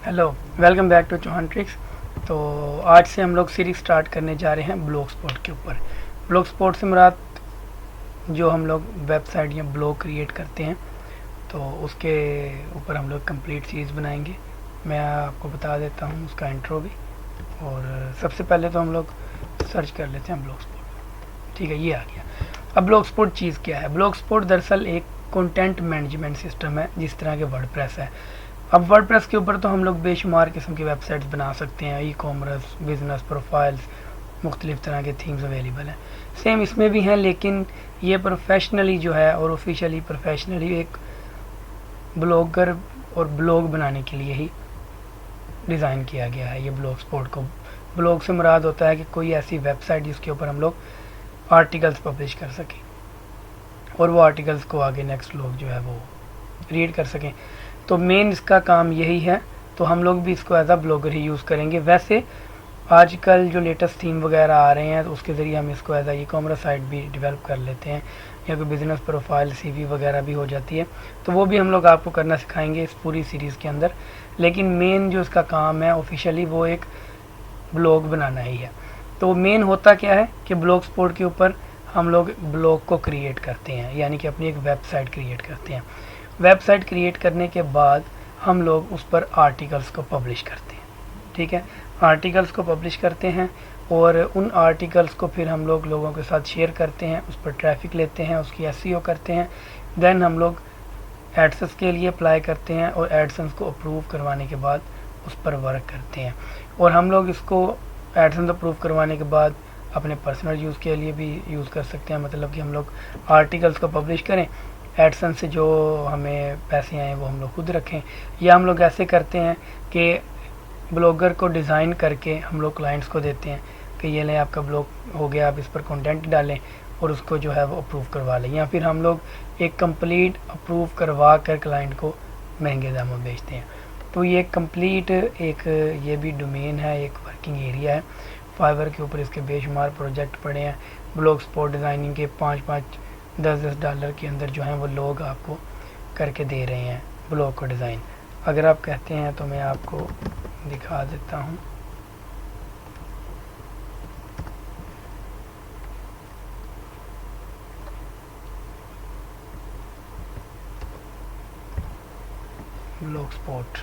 Hello, welcome back to Chauhan tricks. तो आज से हम लोग सीरीज स्टार्ट करने जा रहे हैं ब्लॉग स्पॉट के ऊपर। ब्लॉग स्पॉट से मुराद जो हम लोग वेबसाइट या ब्लॉग क्रिएट करते हैं, तो उसके ऊपर हम लोग कंप्लीट सीरीज़ बनाएंगे। मैं आपको बता देता हूँ उसका इंट्रो भी। और सबसे पहले तो हम लोग सर्च कर लेते हैं ब्लॉग स्पॉट। ठीक है, ये आ गया। अब ब्लॉग स्पॉट चीज़ क्या है? ब्लॉग स्पॉट दरअसल एक कंटेंट मैनेजमेंट सिस्टम है, जिस तरह के वर्डप्रेस है। अब वर्डप्रेस के ऊपर तो हम लोग बेशुमार किस्म की वेबसाइट्स बना सकते हैं, ई कॉमर्स, बिजनेस प्रोफाइल्स, मुख्तलिफ़ तरह के थीम्स अवेलेबल हैं। सेम इसमें भी हैं, लेकिन ये प्रोफेशनली जो है और ऑफिशियली प्रोफेशनली एक ब्लॉगर और ब्लॉग बनाने के लिए ही डिज़ाइन किया गया है ये ब्लॉग स्पॉट को। ब्लॉग से मुराद होता है कि कोई ऐसी वेबसाइट जिसके ऊपर हम लोग आर्टिकल्स पब्लिश कर सकें और वो आर्टिकल्स को आगे नेक्स्ट लोग जो है वो रीड कर सकें। तो मेन इसका काम यही है। तो हम लोग भी इसको एज अ ब्लॉगर ही यूज़ करेंगे। वैसे आजकल जो लेटेस्ट थीम वगैरह आ रहे हैं, तो उसके ज़रिए हम इसको as a e commerce site भी डेवलप कर लेते हैं, या कोई बिज़नेस प्रोफाइल सीवी वगैरह भी हो जाती है। तो वो भी हम लोग आपको करना सिखाएंगे इस पूरी सीरीज़ के अंदर। लेकिन मेन जो इसका काम है ऑफिशियली, वो एक ब्लॉग बनाना ही है। तो मेन होता क्या है कि ब्लॉग स्पॉट के ऊपर हम लोग ब्लॉग को क्रिएट करते हैं, यानी कि अपनी एक वेबसाइट क्रिएट करते हैं। वेबसाइट क्रिएट करने के बाद हम लोग उस पर आर्टिकल्स को पब्लिश करते हैं। ठीक है, आर्टिकल्स को पब्लिश करते हैं और उन आर्टिकल्स को फिर हम लोग लोगों के साथ शेयर करते हैं, उस पर ट्रैफिक लेते हैं, उसकी एसईओ करते हैं। देन हम लोग एडसेंस के लिए अप्लाई करते हैं और एडसेंस को अप्रूव करवाने के बाद उस पर वर्क करते हैं। और हम लोग इसको एडसेंस अप्रूव करवाने के बाद अपने पर्सनल यूज़ के लिए भी यूज़ कर सकते हैं। मतलब कि हम लोग आर्टिकल्स को पब्लिश करें, एडसेंस से जो हमें पैसे आए वो हम लोग खुद रखें। या हम लोग ऐसे करते हैं कि ब्लॉगर को डिज़ाइन करके हम लोग क्लाइंट्स को देते हैं कि ये लें, आपका ब्लॉग हो गया, आप इस पर कंटेंट डालें और उसको जो है वो अप्रूव करवा लें। या फिर हम लोग एक कंप्लीट अप्रूव करवा कर क्लाइंट को महंगे दामों में बेचते हैं। तो ये कंप्लीट एक ये भी डोमेन है, एक वर्किंग एरिया है। फाइवर के ऊपर इसके बेशुमार प्रोजेक्ट पड़े हैं। ब्लॉग स्पॉट डिज़ाइनिंग के 5-5 10-10 डॉलर के अंदर जो हैं वो लोग आपको करके दे रहे हैं ब्लॉग को डिज़ाइन। अगर आप कहते हैं तो मैं आपको दिखा देता हूँ। Blog spot,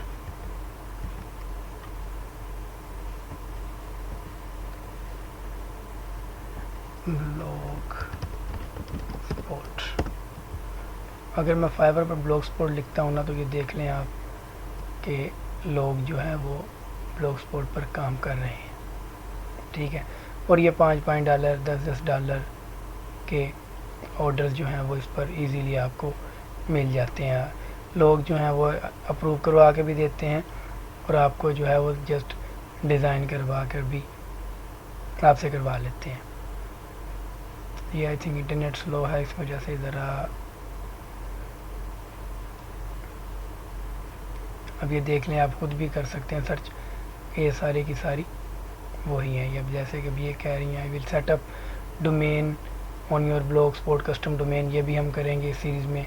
blog spot. अगर मैं फाइवर पर ब्लॉग स्पॉट लिखता हूँ ना, तो ये देख लें आप कि लोग जो हैं वो ब्लॉग स्पॉट पर काम कर रहे हैं। ठीक है, और ये 5-5 डॉलर 10-10 डॉलर के ऑर्डर्स जो हैं वो इस पर इजीली आपको मिल जाते हैं। लोग जो हैं वो अप्रूव करवा के भी देते हैं और आपको जो है वो जस्ट डिज़ाइन करवा कर भी आपसे करवा लेते हैं। ये आई थिंक इंटरनेट स्लो है, इस वजह से ज़रा अब ये देख लें, आप खुद भी कर सकते हैं सर्च। ये सारी की सारी वही हैं। अब जैसे कि अब ये कह रही हैं, I will set up domain on your blog spot custom domain, ये भी हम करेंगे इस सीरीज़ में।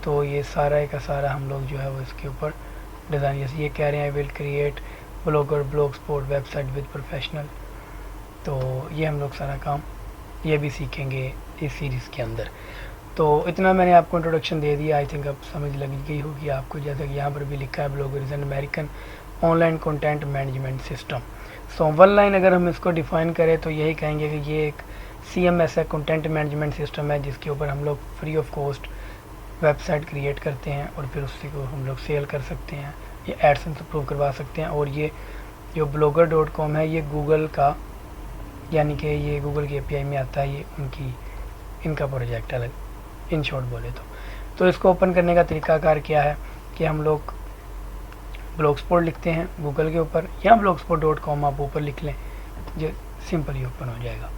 तो ये सारा का सारा हम लोग जो है वो इसके ऊपर डिज़ाइन, जैसे ये कह रहे हैं I will create blogger blog spot website with professional. तो ये हम लोग सारा काम ये भी सीखेंगे इस सीरीज़ के अंदर। तो इतना मैंने आपको इंट्रोडक्शन दे दिया। आई थिंक अब समझ लग गई होगी आपको, जैसे कि यहाँ पर भी लिखा है blogger is an American online content management system. So one line अगर हम इसको डिफ़ाइन करें तो यही कहेंगे कि ये एक CMS है, कंटेंट मैनेजमेंट सिस्टम है, जिसके ऊपर हम लोग free of cost website create करते हैं और फिर उसी को हम लोग सेल कर सकते हैं, ये एडसेंस अप्रूव करवा सकते हैं। और ये जो blogger.com है, ये गूगल का, यानी कि ये गूगल की API में आता है, ये इनका प्रोजेक्ट है इन शॉर्ट बोले तो इसको ओपन करने का तरीकाकार क्या है कि हम लोग ब्लॉग स्पॉट लिखते हैं गूगल के ऊपर, या blogspot.com आप ऊपर लिख लें, जो सिंपली ओपन हो जाएगा।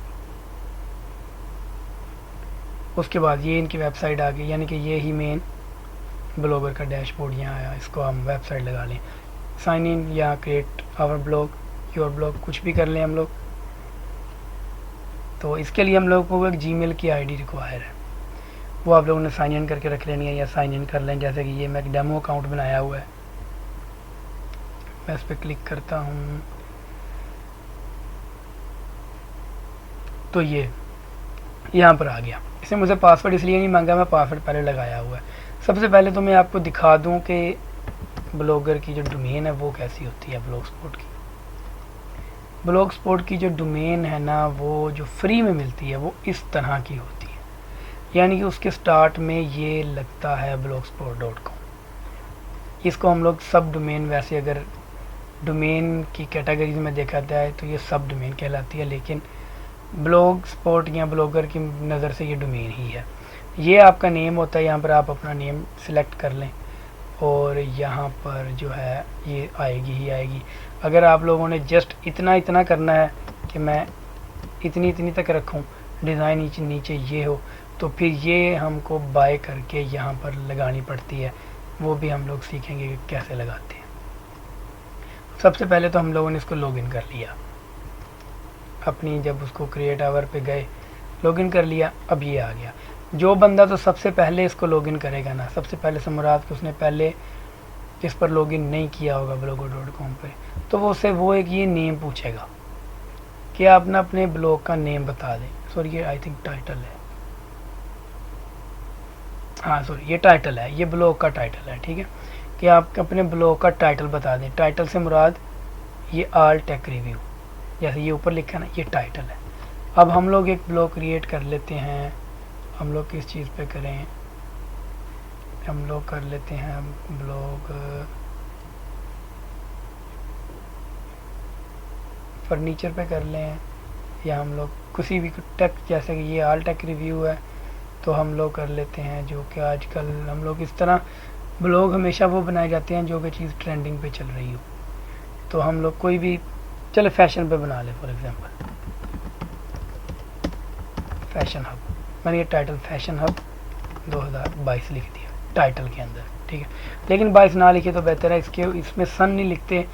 उसके बाद ये इनकी वेबसाइट आ गई, यानी कि ये ही मेन ब्लॉगर का डैशबोर्ड यहाँ आया। इसको हम वेबसाइट लगा लें, साइन इन या create our blog, your blog, कुछ भी कर लें हम लोग। तो इसके लिए हम लोग को एक जीमेल की आईडी रिक्वायर है, वो आप लोगों ने साइन इन करके रख लेनी है या साइन इन कर लें। जैसे कि ये मैं एक डेमो अकाउंट बनाया हुआ है, मैं इस पर क्लिक करता हूँ तो ये यहाँ पर आ गया। इसने मुझे पासवर्ड इसलिए नहीं मांगा, मैं पासवर्ड पहले लगाया हुआ है। सबसे पहले तो मैं आपको दिखा दूँ कि ब्लॉगर की जो डोमेन है वो कैसी होती है। ब्लॉग स्पॉट की जो डोमेन है ना, वो जो फ्री में मिलती है वो इस तरह की होती है, यानी कि उसके स्टार्ट में ये लगता है blogspot.com। इसको हम लोग सब डोमेन, वैसे अगर डोमेन की कैटेगरीज में देखा जाए तो ये सब डोमेन कहलाती है, लेकिन ब्लॉग स्पॉट या ब्लॉगर की नज़र से ये डोमेन ही है। ये आपका नेम होता है, यहाँ पर आप अपना नेम सिलेक्ट कर लें और यहाँ पर जो है ये आएगी ही आएगी। अगर आप लोगों ने जस्ट इतना इतना करना है कि मैं इतनी इतनी तक रखूँ, डिज़ाइन नीचे नीचे ये हो, तो फिर ये हमको बाय करके यहाँ पर लगानी पड़ती है। वो भी हम लोग सीखेंगे कि कैसे लगाते हैं। सबसे पहले तो हम लोगों ने इसको लॉगिन कर लिया अपनी, जब उसको क्रिएट आवर पे गए लॉगिन कर लिया। अब ये आ गया। जो बंदा तो सबसे पहले इसको लॉगिन करेगा ना, सबसे पहले से मुराद कि उसने पहले इस पर लॉगिन नहीं किया होगा blogger.com पे, तो वो उससे वो एक ये नेम पूछेगा कि आप ना अपने ब्लॉग का नेम बता दें। सॉरी, ये आई थिंक टाइटल है, हाँ सॉरी ये टाइटल है, ये ब्लॉग का टाइटल है। ठीक है, कि आप अपने ब्लॉग का टाइटल बता दें। टाइटल से मुराद ये ऑल टेक रिव्यू, जैसे ये ऊपर लिखा है ना, ये टाइटल है। अब हम लोग एक ब्लॉग क्रिएट कर लेते हैं। हम लोग किस चीज़ पे करें, हम लोग कर लेते हैं ब्लॉग फर्नीचर पे कर लें, या हम लोग किसी भी टेक, जैसे कि ये ऑल टेक रिव्यू है तो हम लोग कर लेते हैं, जो कि आजकल हम लोग इस तरह ब्लॉग हमेशा वो बनाए जाते हैं जो कि चीज़ ट्रेंडिंग पे चल रही हो। तो हम लोग कोई भी, चलो फैशन पे बना ले, फॉर एग्जांपल फैशन हब। मैंने ये टाइटल फैशन हब 2022 लिख दिया टाइटल के अंदर। ठीक है, लेकिन 22 ना लिखे तो बेहतर है। इसमें सन नहीं लिखते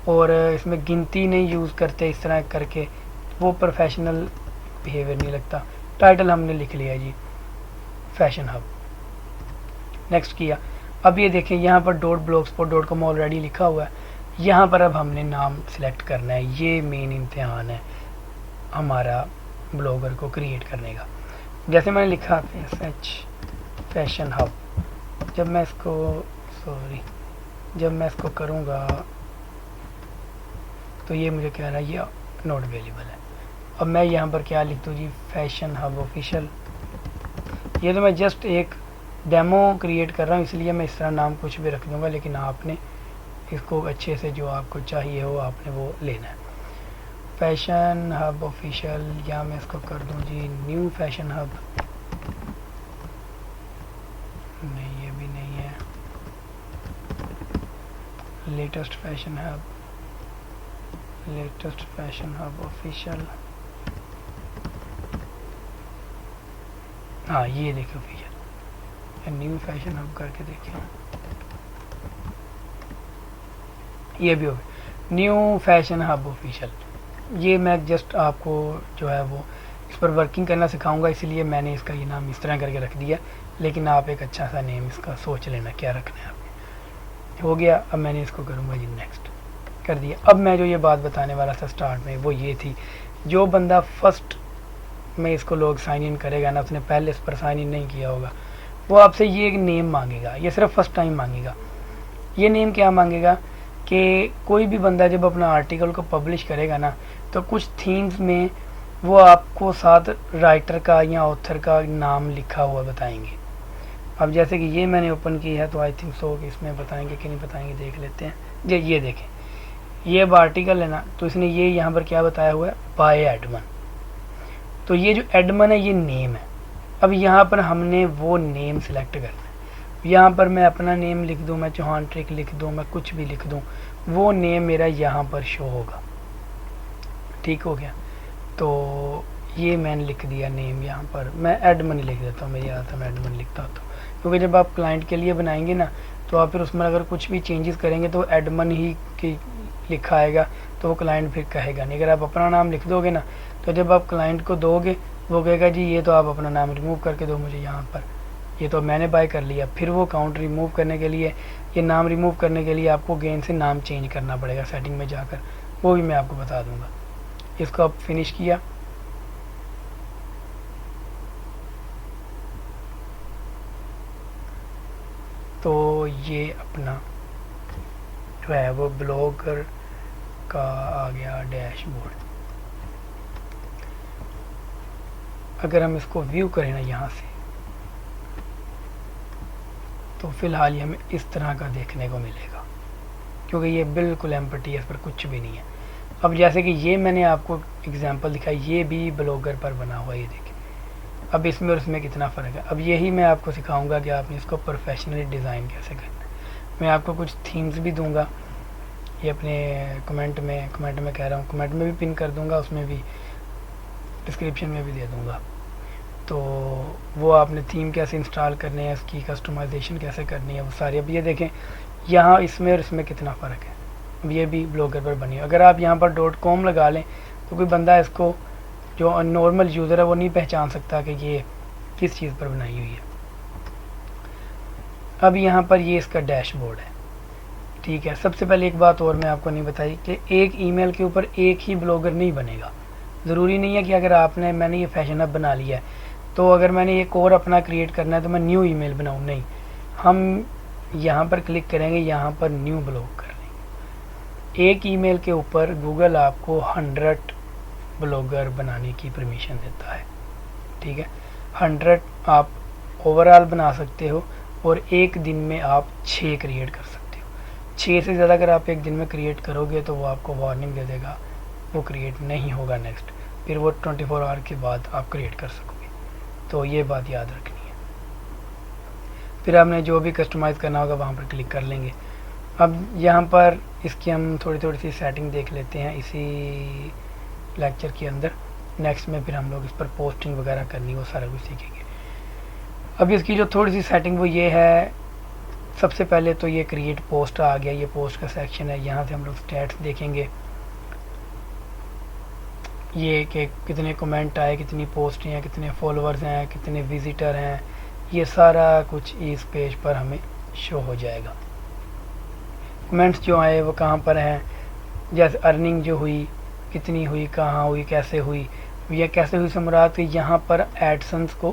और इसमें गिनती नहीं यूज़ करते, इस तरह करके वो प्रोफेशनल बिहेवियर नहीं लगता। टाइटल हमने लिख लिया जी फैशन हब, नेक्स्ट किया। अब ये देखें यहाँ पर .blogspot.com ऑलरेडी लिखा हुआ है। यहाँ पर अब हमने नाम सिलेक्ट करना है। ये मेन इम्तिहान है हमारा ब्लॉगर को क्रिएट करने का। जैसे मैंने लिखा फैशन हब, जब मैं इसको करूँगा तो ये मुझे कह रहा है ये नॉट अवेलेबल है। अब मैं यहाँ पर क्या लिख दूँ जी, फैशन हब ऑफिशियल। ये तो मैं जस्ट एक डेमो क्रिएट कर रहा हूँ, इसलिए मैं इस तरह नाम कुछ भी रख दूँगा, लेकिन आपने इसको अच्छे से जो आपको चाहिए हो आपने वो लेना है। फैशन हब ऑफिशियल, या मैं इसको कर दूँ जी न्यू फैशन हब। नहीं, ये भी नहीं है। Latest fashion hub official. हाँ ये देखो ऑफिशियल, न्यू फैशन हब करके देखिए, ये भी हो गया न्यू फैशन हब ऑफिशियल। ये मैं जस्ट आपको जो है वो इस पर वर्किंग करना सिखाऊंगा, इसलिए मैंने इसका ये नाम इस तरह करके रख दिया, लेकिन आप एक अच्छा सा नेम इसका सोच लेना क्या रखना है आपने। हो गया, अब मैंने इसको करूँगा जी नेक्स्ट कर दिया। अब मैं जो ये बात बताने वाला था स्टार्ट में वो ये थी, जो बंदा फर्स्ट में इसको लोग साइन इन करेगा ना, उसने पहले इस पर साइन इन नहीं किया होगा, वो आपसे ये एक नेम मांगेगा। ये सिर्फ फर्स्ट टाइम मांगेगा। ये नेम क्या मांगेगा कि कोई भी बंदा जब अपना आर्टिकल को पब्लिश करेगा ना, तो कुछ थीम्स में वो आपको साथ राइटर का या ऑथर का नाम लिखा हुआ बताएंगे। अब जैसे कि ये मैंने ओपन की है तो आई थिंक सो कि इसमें बताएंगे कि नहीं बताएंगे, देख लेते हैं। ये देखें, ये अब आर्टिकल है ना, तो इसने ये यहाँ पर क्या बताया हुआ है, बाय एडमन। तो ये जो एडमन है ये नेम है। अब यहाँ पर हमने वो नेम सेलेक्ट करना है। यहाँ पर मैं अपना नेम लिख दूँ, मैं चौहान ट्रिक लिख दूँ, मैं कुछ भी लिख दूँ, वो नेम मेरा यहाँ पर शो होगा। ठीक हो गया, तो ये मैंने लिख दिया नेम। यहाँ पर मैं एडमन ही लिख देता हूँ, मेरी आदत है मैं एडमन लिखता होता हूँ, क्योंकि जब आप क्लाइंट के लिए बनाएंगे ना, तो आप फिर उसमें अगर कुछ भी चेंजेस करेंगे तो एडमन ही की लिखा आएगा, तो वो क्लाइंट फिर कहेगा नहीं। अगर आप अपना नाम लिख दोगे ना, तो जब आप क्लाइंट को दोगे वो कहेगा जी ये तो आप अपना नाम रिमूव करके दो मुझे यहाँ पर, ये तो मैंने बाय कर लिया। फिर वो अकाउंट रिमूव करने के लिए, ये नाम रिमूव करने के लिए आपको गेन से नाम चेंज करना पड़ेगा सेटिंग में जाकर, वो भी मैं आपको बता दूंगा। इसको अब फिनिश किया, तो ये अपना जो है वो ब्लॉगर का आ गया डैशबोर्ड। अगर हम इसको व्यू करें ना यहाँ से, तो फिलहाल ये हमें इस तरह का देखने को मिलेगा, क्योंकि ये बिल्कुल एम्प्टी है, इस पर कुछ भी नहीं है। अब जैसे कि ये मैंने आपको एग्जांपल दिखाई, ये भी ब्लॉगर पर बना हुआ है, ये देखिए। अब इसमें और इसमें कितना फ़र्क है। अब यही मैं आपको सिखाऊंगा कि आपने इसको प्रोफेशनली डिज़ाइन कैसे करना है। मैं आपको कुछ थीम्स भी दूंगा, ये अपने कमेंट में कह रहा हूँ, कमेंट में भी पिन कर दूंगा, उसमें भी डिस्क्रिप्शन में भी दे दूंगा। तो वो आपने थीम कैसे इंस्टॉल करने हैं, उसकी कस्टमाइजेशन कैसे करनी है, वो सारी। अब ये देखें यहाँ इसमें और इसमें कितना फ़र्क है। अब ये भी ब्लॉगर पर बनी है। अगर आप यहाँ पर .com लगा लें तो कोई बंदा इसको, जो नॉर्मल यूज़र है, वो नहीं पहचान सकता कि ये किस चीज़ पर बनाई हुई है। अब यहाँ पर ये इसका डैशबोर्ड है, ठीक है। सबसे पहले एक बात और मैं आपको नहीं बताई कि एक ईमेल के ऊपर एक ही ब्लॉगर नहीं बनेगा। ज़रूरी नहीं है कि अगर मैंने ये फैशन ऐप बना लिया है तो अगर मैंने एक और अपना क्रिएट करना है तो मैं न्यू ईमेल बनाऊँ, नहीं। हम यहाँ पर क्लिक करेंगे, यहाँ पर न्यू ब्लॉग कर लेंगे। एक ईमेल के ऊपर गूगल आपको 100 ब्लॉगर बनाने की परमिशन देता है, ठीक है। 100 आप ओवरऑल बना सकते हो और एक दिन में आप 6 क्रिएट कर सकते हो। 6 से ज़्यादा अगर आप एक दिन में क्रिएट करोगे तो वो आपको वार्निंग दे देगा, वो क्रिएट नहीं होगा नेक्स्ट, फिर वो 24 आवर के बाद आप क्रिएट कर सकोगे। तो ये बात याद रखनी है। फिर आपने जो भी कस्टमाइज़ करना होगा वहाँ पर क्लिक कर लेंगे। अब यहाँ पर इसकी हम थोड़ी सी सेटिंग देख लेते हैं इसी लेक्चर के अंदर। नेक्स्ट में फिर हम लोग इस पर पोस्टिंग वगैरह करनी, वो सारा कुछ सीखेंगे। अब इसकी जो थोड़ी सी सेटिंग वो ये है, सबसे पहले तो ये क्रिएट पोस्ट आ गया, ये पोस्ट का सेक्शन है। यहाँ से हम लोग स्टैट्स देखेंगे, ये कि कितने कमेंट आए, कितनी पोस्ट हैं, कितने फॉलोअर्स हैं, कितने विजिटर हैं, ये सारा कुछ इस पेज पर हमें शो हो जाएगा। कमेंट्स जो आए वो कहाँ पर हैं, जैसे अर्निंग जो हुई, कितनी हुई, कहाँ हुई, कैसे हुई। यह कैसे हुई से मुराद कि यहाँ पर एडसेंस को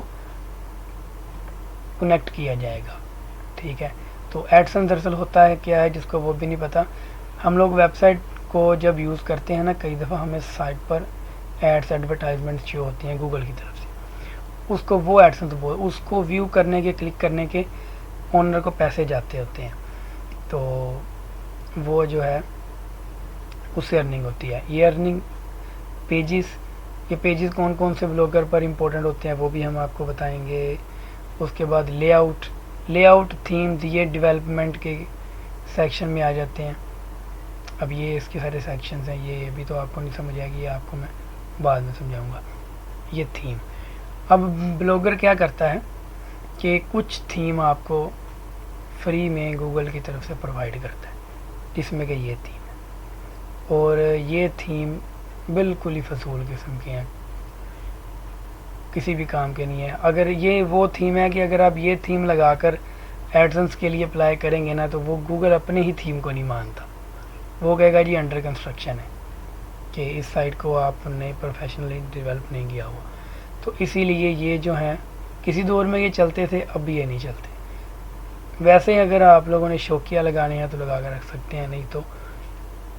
कनेक्ट किया जाएगा, ठीक है। तो एडसेंस दरअसल होता है क्या है, जिसको वो भी नहीं पता। हम लोग वेबसाइट को जब यूज़ करते हैं ना, कई दफ़ा हमें साइट पर एड्स, एडवर्टाइजमेंट जो होती हैं गूगल की तरफ से, उसको वो एडसेंस उसको व्यू करने के, क्लिक करने के ओनर को पैसे जाते होते हैं, तो वो जो है उससे अर्निंग होती है। ये अर्निंग पेजेस, ये पेजेस कौन कौन से ब्लॉगर पर इम्पोर्टेंट होते हैं वो भी हम आपको बताएंगे। उसके बाद लेआउट थीम्स, ये डेवलपमेंट के सेक्शन में आ जाते हैं। अब ये इसके सारे सेक्शंस हैं, ये भी तो आपको नहीं समझ आएगी, ये आपको मैं बाद में समझाऊंगा। ये थीम, अब ब्लॉगर क्या करता है कि कुछ थीम आपको फ्री में गूगल की तरफ से प्रोवाइड करता है, जिसमें कि ये थीम है। और ये थीम बिल्कुल ही फजूल किस्म के हैं, किसी भी काम के नहीं है। अगर ये वो थीम है कि अगर आप ये थीम लगाकर एडसेंस के लिए अप्लाई करेंगे ना, तो वो गूगल अपने ही थीम को नहीं मानता, वो कहेगा जी अंडर कंस्ट्रक्शन है, कि इस साइट को आपने प्रोफेशनली डेवलप नहीं किया हुआ। तो इसीलिए ये जो हैं, किसी दौर में ये चलते थे, अब ये नहीं चलते। वैसे ही अगर आप लोगों ने शौकिया लगाने हैं तो लगा कर रख सकते हैं, नहीं तो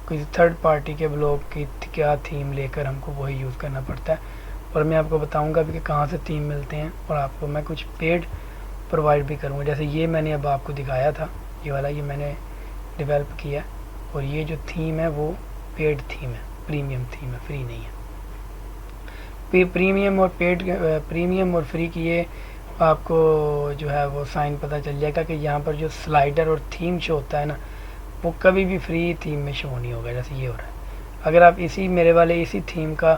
किसी थर्ड पार्टी के ब्लॉग की क्या थीम लेकर हमको वही यूज़ करना पड़ता है। और मैं आपको बताऊंगा भी कि कहाँ से थीम मिलते हैं, और आपको मैं कुछ पेड प्रोवाइड भी करूँगा। जैसे ये मैंने अब आपको दिखाया था, ये वाला, ये मैंने डेवलप किया, और ये जो थीम है वो पेड थीम है, प्रीमियम थीम है, फ्री नहीं है। प्रीमियम और पेड, प्रीमियम और फ्री की ये आपको जो है वो साइन पता चल जाएगा कि यहाँ पर जो स्लाइडर और थीम शो होता है ना, वो कभी भी फ्री थीम में शो नहीं होगा, जैसे ये हो रहा है। अगर आप मेरे वाले इसी थीम का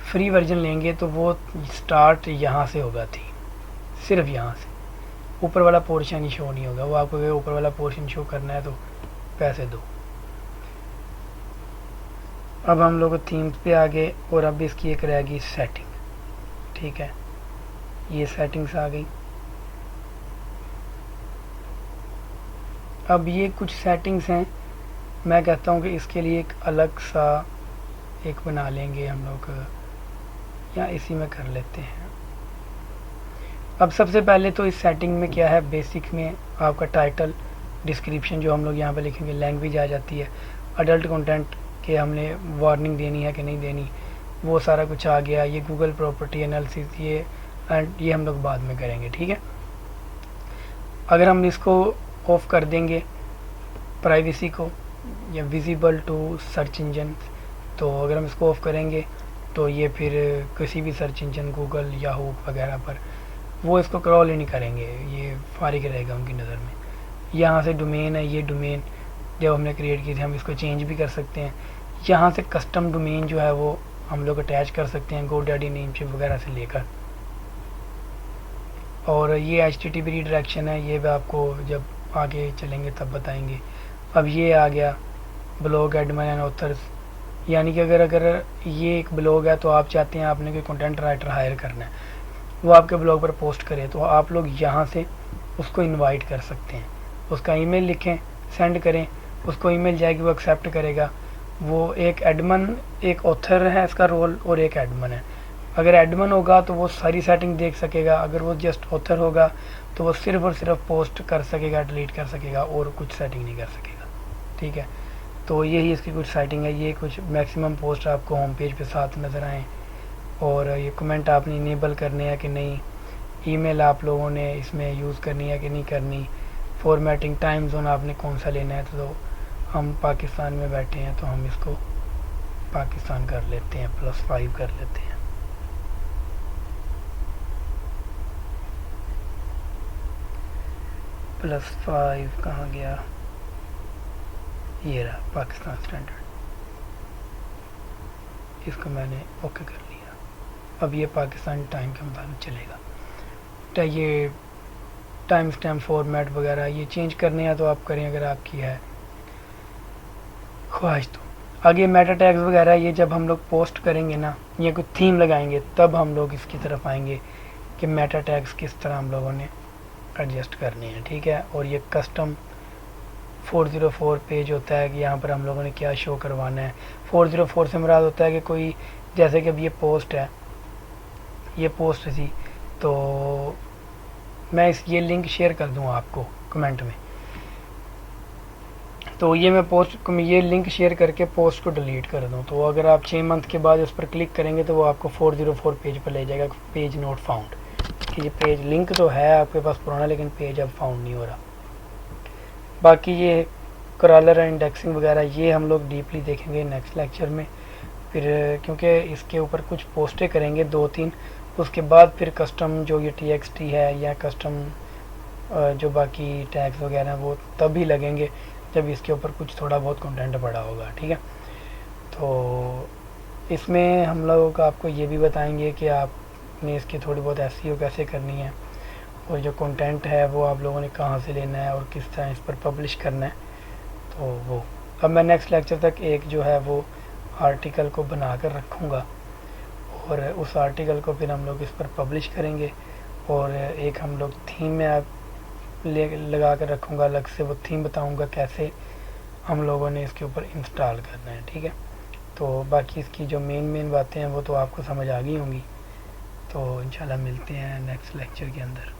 फ्री वर्जन लेंगे तो वो स्टार्ट यहाँ से होगा थीम, सिर्फ यहाँ से, ऊपर वाला पोर्शन ही शो नहीं होगा। वो आपको ऊपर वाला पोर्शन शो करना है तो पैसे दो। अब हम लोग थीम्स पे आ गए, और अब इसकी एक रहेगी सेटिंग, ठीक है। ये सेटिंग्स आ गई, अब ये कुछ सेटिंग्स हैं, मैं कहता हूँ कि इसके लिए एक अलग सा एक बना लेंगे हम लोग, या इसी में कर लेते हैं। अब सबसे पहले तो इस सेटिंग में क्या है, बेसिक में आपका टाइटल डिस्क्रिप्शन जो हम लोग यहाँ पे लिखेंगे, लैंग्वेज आ जाती है, अडल्ट कंटेंट के हमने वार्निंग देनी है कि नहीं देनी, वो सारा कुछ आ गया। ये गूगल प्रॉपर्टी एनालिसिस, ये हम लोग बाद में करेंगे, ठीक है। अगर हम इसको ऑफ कर देंगे प्राइवेसी को, या विजिबल टू सर्च इंजन, तो अगर हम इसको ऑफ करेंगे तो ये फिर किसी भी सर्च इंजन, गूगल, याहू वगैरह पर वो इसको क्रॉल ही नहीं करेंगे, ये फारिग रहेगा उनकी नज़र में। यहाँ से डोमेन है, ये डोमेन जब हमने क्रिएट की थी, हम इसको चेंज भी कर सकते हैं। यहाँ से कस्टम डोमेन जो है वो हम लोग अटैच कर सकते हैं, गोडैडी, नेमशिप वगैरह से लेकर। और ये HTTP रीडायरेक्शन है, ये भी आपको जब आगे चलेंगे तब बताएंगे। अब ये आ गया ब्लॉग एडमिन एंड ऑथर्स, यानी कि अगर ये एक ब्लॉग है तो आप चाहते हैं आपने कोई कंटेंट राइटर हायर करना है, वो आपके ब्लॉग पर पोस्ट करे, तो आप लोग यहाँ से उसको इनवाइट कर सकते हैं। उसका ईमेल लिखें, सेंड करें, उसको ईमेल जाएगी, वो एक्सेप्ट करेगा। वो एक एडमिन, एक ऑथर है इसका रोल, और एक एडमिन है। अगर एडमिन होगा तो वो सारी सेटिंग देख सकेगा, अगर वो जस्ट ऑथर होगा तो वो सिर्फ और सिर्फ पोस्ट कर सकेगा, डिलीट कर सकेगा, और कुछ सेटिंग नहीं कर सकेगा, ठीक है। तो यही इसकी कुछ सेटिंग है। ये कुछ मैक्सिमम पोस्ट आपको होम पेज पे साथ नज़र आएँ, और ये कमेंट आपने इनेबल करने हैं कि नहीं, ईमेल आप लोगों ने इसमें यूज़ करनी है कि नहीं करनी, फॉर्मेटिंग, टाइम जोन आपने कौन सा लेना है। तो हम पाकिस्तान में बैठे हैं तो हम इसको पाकिस्तान कर लेते हैं, +5 कर लेते हैं। +5 कहाँ गया, ये रहा पाकिस्तान स्टैंडर्ड, इसको मैंने ओके कर लिया। अब ये पाकिस्तान टाइम के मुताबिक चलेगा। तो ये टाइम स्टैम्प फॉर्मेट वगैरह ये चेंज करने हैं तो आप करें, अगर आपकी है ख्वाहिश तो। आगे मेटा टैग्स वगैरह, ये जब हम लोग पोस्ट करेंगे ना, या कोई थीम लगाएंगे, तब हम लोग इसकी तरफ आएंगे कि मेटा टैग्स किस तरह हम लोगों ने एडजस्ट करने हैं, ठीक है। और ये कस्टम 404 पेज होता है कि यहाँ पर हम लोगों ने क्या शो करवाना है। 404 से मुराद होता है कि कोई, जैसे कि अब ये पोस्ट है, ये पोस्ट थी, तो मैं ये लिंक शेयर कर दूँ आपको कमेंट में, तो ये मैं ये लिंक शेयर करके पोस्ट को डिलीट कर दूँ, तो अगर आप 6 मंथ के बाद उस पर क्लिक करेंगे तो वो आपको 404 पेज पर ले जाएगा, पेज नॉट फाउंड, कि ये पेज लिंक तो है आपके पास पुराना, लेकिन पेज अब फाउंड नहीं हो रहा। बाकी ये क्रॉलर इंडेक्सिंग वगैरह ये हम लोग डीपली देखेंगे नेक्स्ट लेक्चर में, फिर क्योंकि इसके ऊपर कुछ पोस्टें करेंगे 2-3, उसके बाद फिर कस्टम जो ये TXT है या कस्टम जो बाकी टैग्स वगैरह वो तभी लगेंगे जब इसके ऊपर कुछ थोड़ा बहुत कंटेंट पड़ा होगा, ठीक है। तो इसमें हम लोग आपको ये भी बताएंगे कि आपने इसकी थोड़ी बहुत SEO कैसे करनी है, और जो कंटेंट है वो आप लोगों ने कहाँ से लेना है और किस तरह इस पर पब्लिश करना है। तो वो अब मैं नेक्स्ट लेक्चर तक एक जो है वो आर्टिकल को बना कर रखूँगा, और उस आर्टिकल को फिर हम लोग इस पर पब्लिश करेंगे, और एक हम लोग थीम में आप लगा कर रखूँगा, अलग से वो थीम बताऊँगा कैसे हम लोगों ने इसके ऊपर इंस्टॉल करना है, ठीक है। तो बाकी इसकी जो मेन बातें हैं वो तो आपको समझ आ गई होंगी। तो इंशाल्लाह मिलते हैं नेक्स्ट लेक्चर के अंदर।